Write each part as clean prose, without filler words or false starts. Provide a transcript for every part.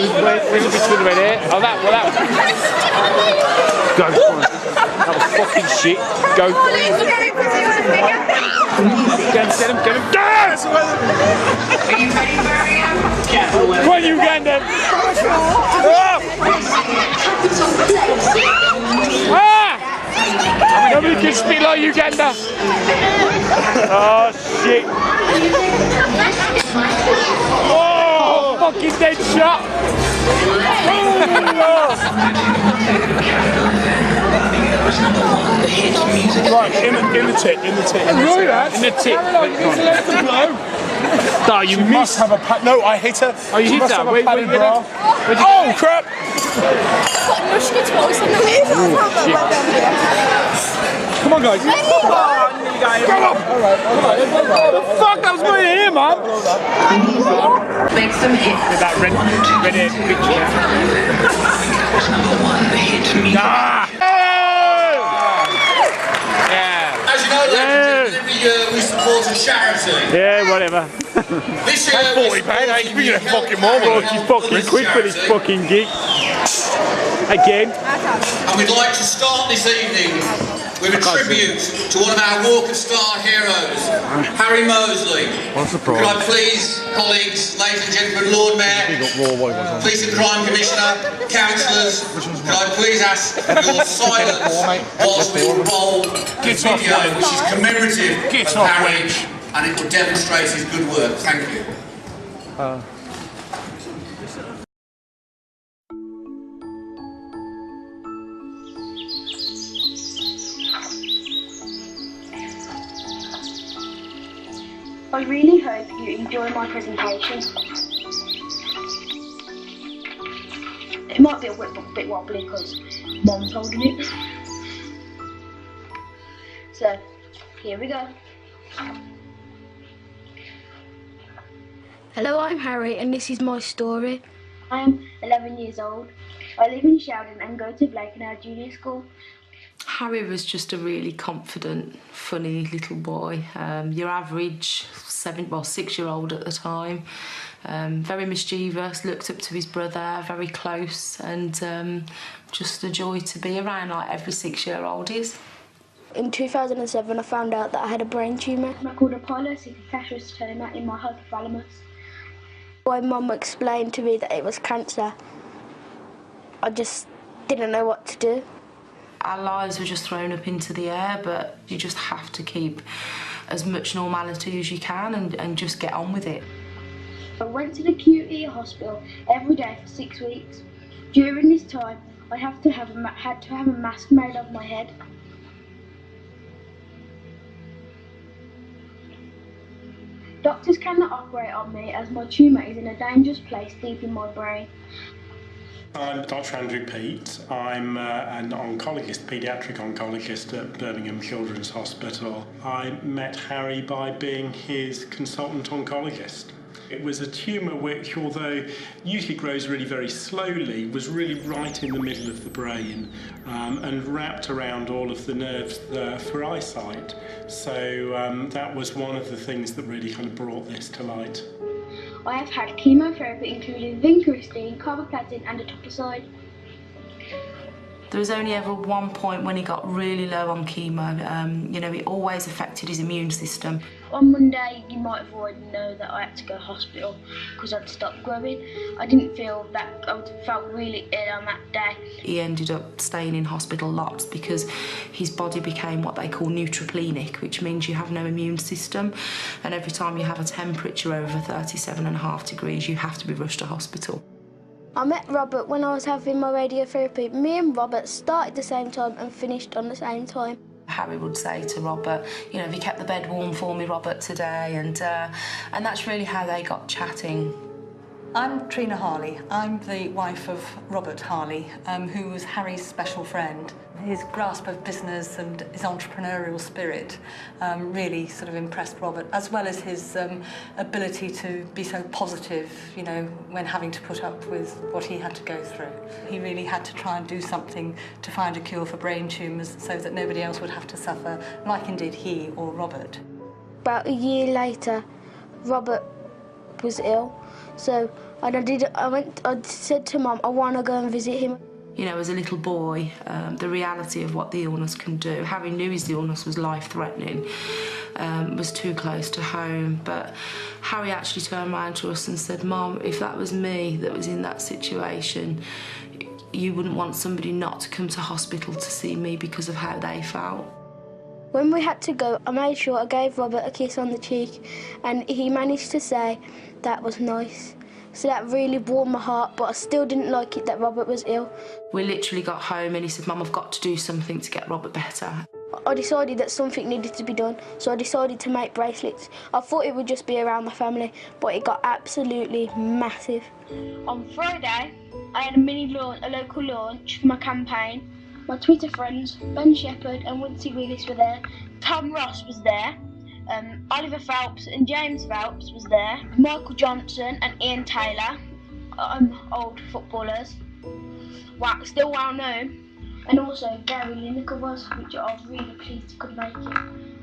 Where's the between right there? Oh, that. Go, come on. That was fucking shit. Go. Get him. Dance! Come on, Uganda! Nobody can speak like Uganda! Oh, shit! Oh, fucking dead shot! Right, in the tit. In the tit. Oh, you must have a pad. No, I hit her. Oh, you hit her? Wait, oh, crap! Come on, guys. Go up! Alright. What the fuck? That was going here, man! Make some hits. With that red picture. As you know, ladies and gentlemen, every year we support a charity. Yeah, whatever. This year, £40, I ain't giving you a fucking more. £40 for this fucking gig. Again. And we'd like to start this evening with a tribute to one of our Walk and Star heroes, Harry Moseley. What's the problem? Could I please, colleagues, ladies and gentlemen, Lord Mayor, Police and Crime Commissioner, councillors, could I please ask your silence whilst we roll this video, which is commemorative of Harry, and it will demonstrate his good work. Thank you. I really hope you enjoy my presentation. It might be a bit wobbly because Mom's holding it. So, here we go. Hello, I'm Harry and this is my story. I am 11 years old. I live in Sheldon and go to Blakenhall Junior School. Harry was just a really confident, funny little boy. Your average 6-year-old at the time. Very mischievous, looked up to his brother, very close, and just a joy to be around like every 6-year-old is. In 2007, I found out that I had a brain tumour called a pilocytic in my hypothalamus. My mum explained to me that it was cancer. I just didn't know what to do. Our lives were just thrown up into the air, but you just have to keep as much normality as you can and just get on with it. I went to the QE hospital every day for 6 weeks. During this time, I had to have a mask made of my head. Doctors cannot operate on me as my tumour is in a dangerous place deep in my brain. I'm Dr. Andrew Peat. I'm an oncologist, paediatric oncologist at Birmingham Children's Hospital. I met Harry by being his consultant oncologist. It was a tumour which, although usually grows really very slowly, was really right in the middle of the brain and wrapped around all of the nerves for eyesight. So that was one of the things that really kind of brought this to light. I have had chemotherapy including vincristine, carboplatin and etoposide. There was only ever one point when he got really low on chemo. It always affected his immune system. On Monday, you might have already know that I had to go to hospital because I'd stopped growing. I didn't feel that, I felt really ill on that day. He ended up staying in hospital lots because his body became what they call neutropenic, which means you have no immune system. And every time you have a temperature over 37.5 degrees, you have to be rushed to hospital. I met Robert when I was having my radiotherapy. Me and Robert started the same time and finished on the same time. Harry would say to Robert, have you kept the bed warm for me, Robert, today? And that's really how they got chatting. I'm Trina Harley. I'm the wife of Robert Harley, who was Harry's special friend. His grasp of business and his entrepreneurial spirit really sort of impressed Robert, as well as his ability to be so positive, when having to put up with what he had to go through. He really had to try and do something to find a cure for brain tumours so that nobody else would have to suffer, like indeed he or Robert. About a year later, Robert Robert was ill. So I said to Mum, I want to go and visit him. You know, as a little boy, the reality of what the illness can do. Harry knew his illness was life-threatening, was too close to home, but Harry actually turned around to us and said, Mum, if that was me that was in that situation, you wouldn't want somebody not to come to hospital to see me because of how they felt. When we had to go, I made sure I gave Robert a kiss on the cheek, and he managed to say that was nice. So that really warmed my heart, but I still didn't like it that Robert was ill. We literally got home and he said, Mum, I've got to do something to get Robert better. I decided that something needed to be done, so I decided to make bracelets. I thought it would just be around the family, but it got absolutely massive. On Friday, I had a local launch for my campaign. My Twitter friends, Ben Shepherd and Wincy Willis were there. Tom Ross was there. Oliver Phelps and James Phelps was there. Michael Johnson and Ian Taylor, old footballers, still well known. And also Gary Lineker was, which I was really pleased he could make it.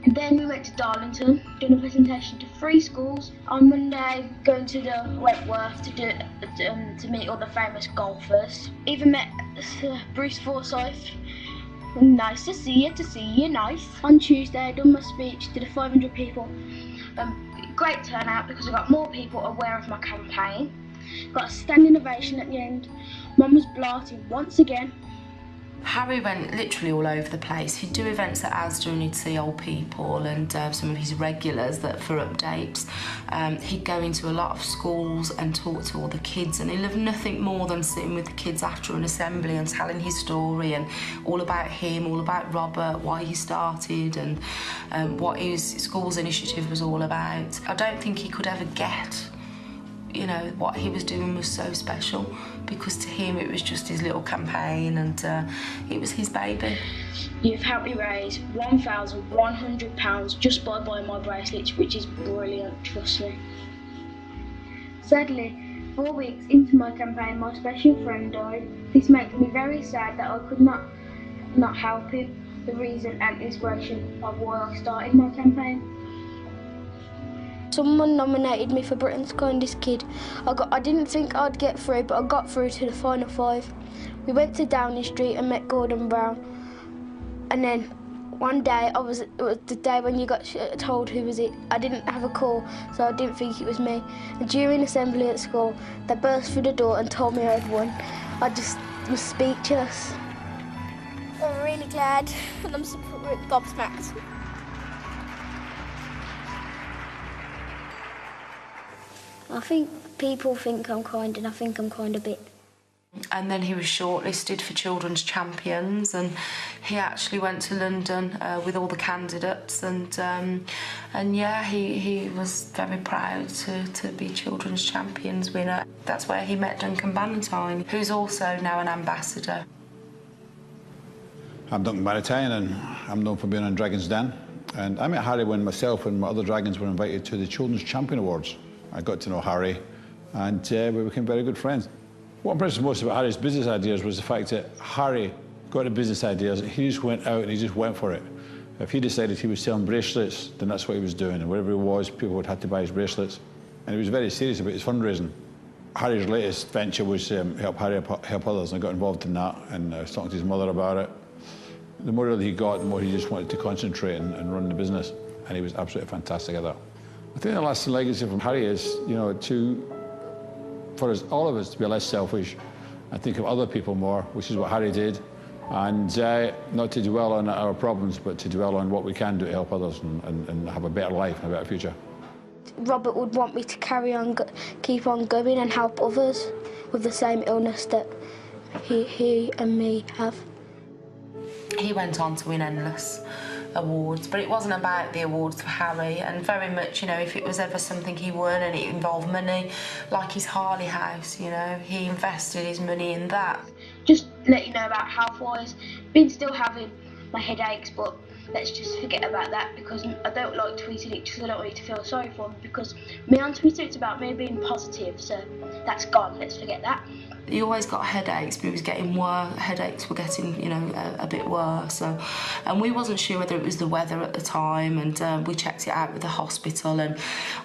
And then we went to Darlington, doing a presentation to 3 schools. On Monday, going to the Wentworth to meet all the famous golfers. Even met Bruce Forsyth. Nice to see you, nice. On Tuesday, I done my speech to the 500 people. Great turnout because I got more people aware of my campaign. Got a standing ovation at the end. Mum was blarting once again. Harry went literally all over the place. He'd do events at Asda and he'd see old people and some of his regulars that for updates. He'd go into a lot of schools and talk to all the kids, and he loved nothing more than sitting with the kids after an assembly and telling his story and all about him, all about Robert, why he started and what his school's initiative was all about. I don't think he could ever get, you know, what he was doing was so special, because to him it was just his little campaign and it was his baby. You've helped me raise £1,100 just by buying my bracelets, which is brilliant, trust me. Sadly, 4 weeks into my campaign, my special friend died. This makes me very sad that I could not help him, the reason and inspiration of why I started my campaign. Someone nominated me for Britain's Kindest Kid. I didn't think I'd get through, but I got through to the final 5. We went to Downing Street and met Gordon Brown. And then one day, it was the day when you got told who was it. I didn't have a call, so I didn't think it was me. And during assembly at school, they burst through the door and told me I'd won. I just was speechless. I'm really glad, and I'm gobsmacked. I think people think I'm kind, and I think I'm kind a bit. And then he was shortlisted for Children's Champions, and he actually went to London with all the candidates, and yeah, he was very proud to be Children's Champions winner. That's where he met Duncan Bannatyne, who's also now an ambassador. I'm Duncan Bannatyne, and I'm known for being on Dragon's Den. And I met Harry when myself and my other dragons were invited to the Children's Champion Awards. I got to know Harry, and we became very good friends. What impressed me most about Harry's business ideas was the fact that Harry got the business ideas, he just went out and he just went for it. If he decided he was selling bracelets, then that's what he was doing, and wherever he was, people would have to buy his bracelets. And he was very serious about his fundraising. Harry's latest venture was help others, and I got involved in that, and I was talking to his mother about it. The more he got, the more he just wanted to concentrate and run the business, and he was absolutely fantastic at that. I think the lasting legacy from Harry is, you know, for all of us to be less selfish and think of other people more, which is what Harry did, and not to dwell on our problems, but to dwell on what we can do to help others and have a better life and a better future. Robert would want me to carry on, keep on going and help others with the same illness that he and me have. He went on to win endless awards, but it wasn't about the awards for Harry, and very much, you know, if it was ever something he won and it involved money, like his Harley house, you know, he invested his money in that. Just let you know about health-wise, been still having my headaches, but let's just forget about that, because I don't like tweeting it because I don't want you to feel sorry for me, because me on Twitter it's about me being positive, so that's gone, let's forget that. He always got headaches, but he was getting worse. Headaches were getting, you know, a bit worse. So, and we wasn't sure whether it was the weather at the time, and we checked it out with the hospital. And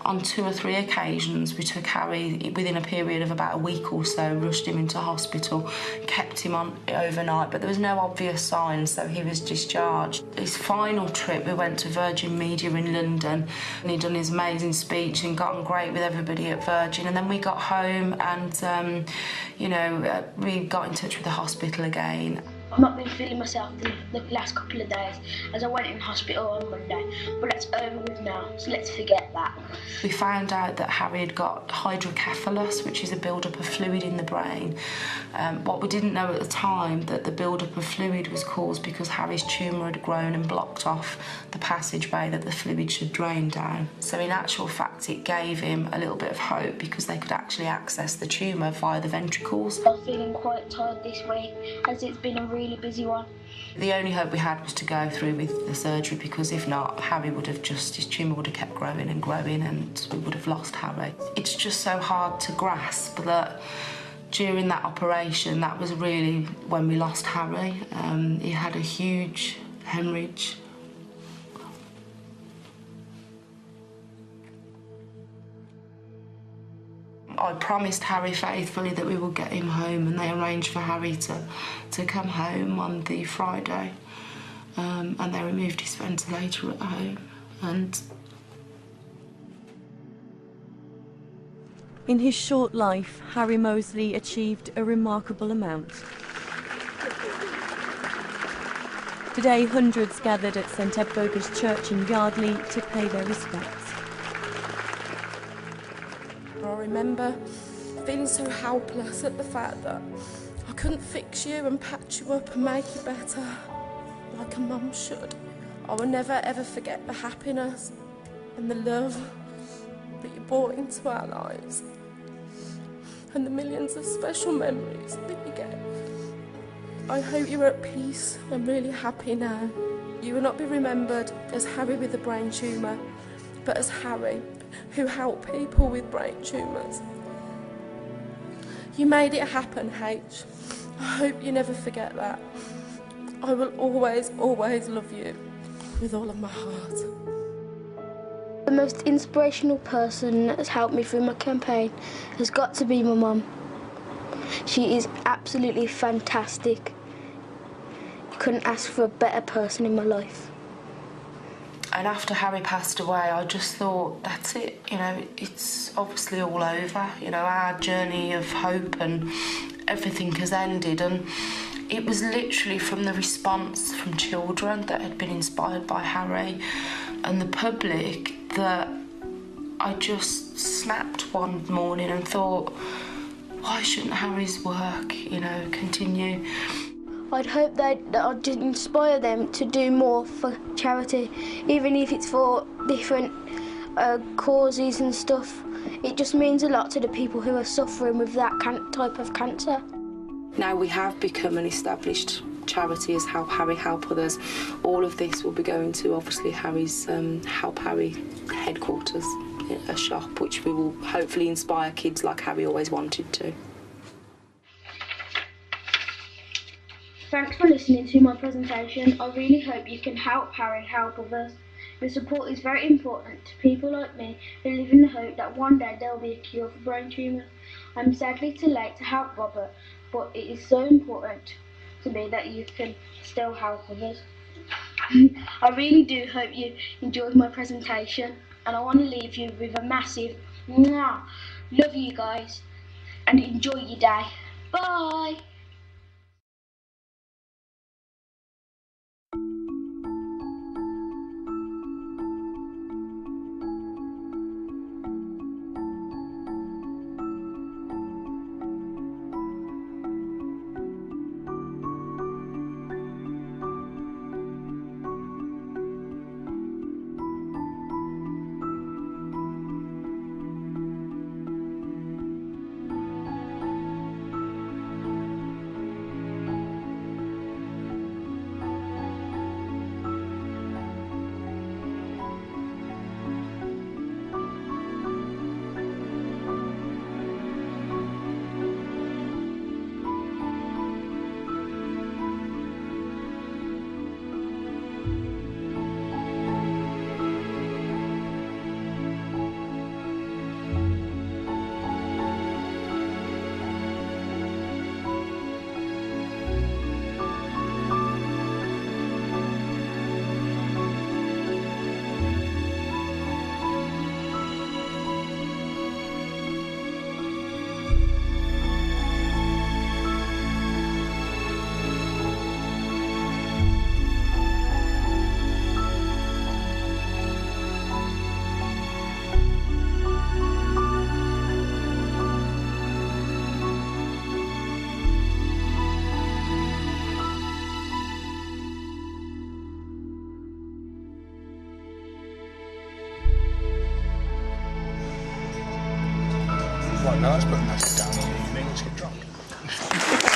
on 2 or 3 occasions, we took Harry within a period of about a week or so, rushed him into hospital, kept him on overnight, but there was no obvious signs, so he was discharged. His final trip, we went to Virgin Media in London, and he'd done his amazing speech and got on great with everybody at Virgin. And then we got home, and you know, we got in touch with the hospital again. I've not been feeling myself the last couple of days as I went in hospital on Monday, but that's over with now, so let's forget that. We found out that Harry had got hydrocephalus, which is a build-up of fluid in the brain. What we didn't know at the time, that the build-up of fluid was caused because Harry's tumour had grown and blocked off the passageway that the fluid should drain down. So in actual fact, it gave him a little bit of hope because they could actually access the tumour via the ventricles. I'm feeling quite tired this week, as it's been a really busy one. The only hope we had was to go through with the surgery, because if not, Harry would have his tumour would have kept growing and growing, and we would have lost Harry. It's just so hard to grasp that during that operation, that was really when we lost Harry. He had a huge hemorrhage. I promised Harry faithfully that we would get him home, and they arranged for Harry to come home on the Friday, and they removed his ventilator at home. And in his short life, Harry Moseley achieved a remarkable amount. Today, hundreds gathered at St Ebboga's Church in Yardley to pay their respects. I remember feeling so helpless at the fact that I couldn't fix you and patch you up and make you better like a mum should. I will never ever forget the happiness and the love that you brought into our lives, and the millions of special memories that you get. I hope you're at peace and really happy now. You will not be remembered as Harry with a brain tumour, but as Harry who helped people with brain tumours. You made it happen, H. I hope you never forget that. I will always, always love you with all of my heart. The most inspirational person that has helped me through my campaign has got to be my mum. She is absolutely fantastic. You couldn't ask for a better person in my life. And after Harry passed away, I just thought, that's it, you know, it's obviously all over. You know, our journey of hope and everything has ended. And it was literally from the response from children that had been inspired by Harry and the public that I just snapped one morning and thought, why shouldn't Harry's work, you know, continue? I'd hope that I'd just inspire them to do more for charity, even if it's for different causes and stuff. It just means a lot to the people who are suffering with that type of cancer. Now we have become an established charity as Help Harry, Help Others. All of this will be going to, obviously, Harry's Help Harry headquarters, a shop which we will hopefully inspire kids like Harry always wanted to. Thanks for listening to my presentation. I really hope you can help Harry help others. Your support is very important to people like me who live in the hope that one day there will be a cure for brain tumours. I'm sadly too late to help Robert, but it is so important to me that you can still help others. I really do hope you enjoyed my presentation, and I want to leave you with a massive mwah. Love you guys, and enjoy your day. Bye! No, that's putting that down on the evening. Let's get drunk.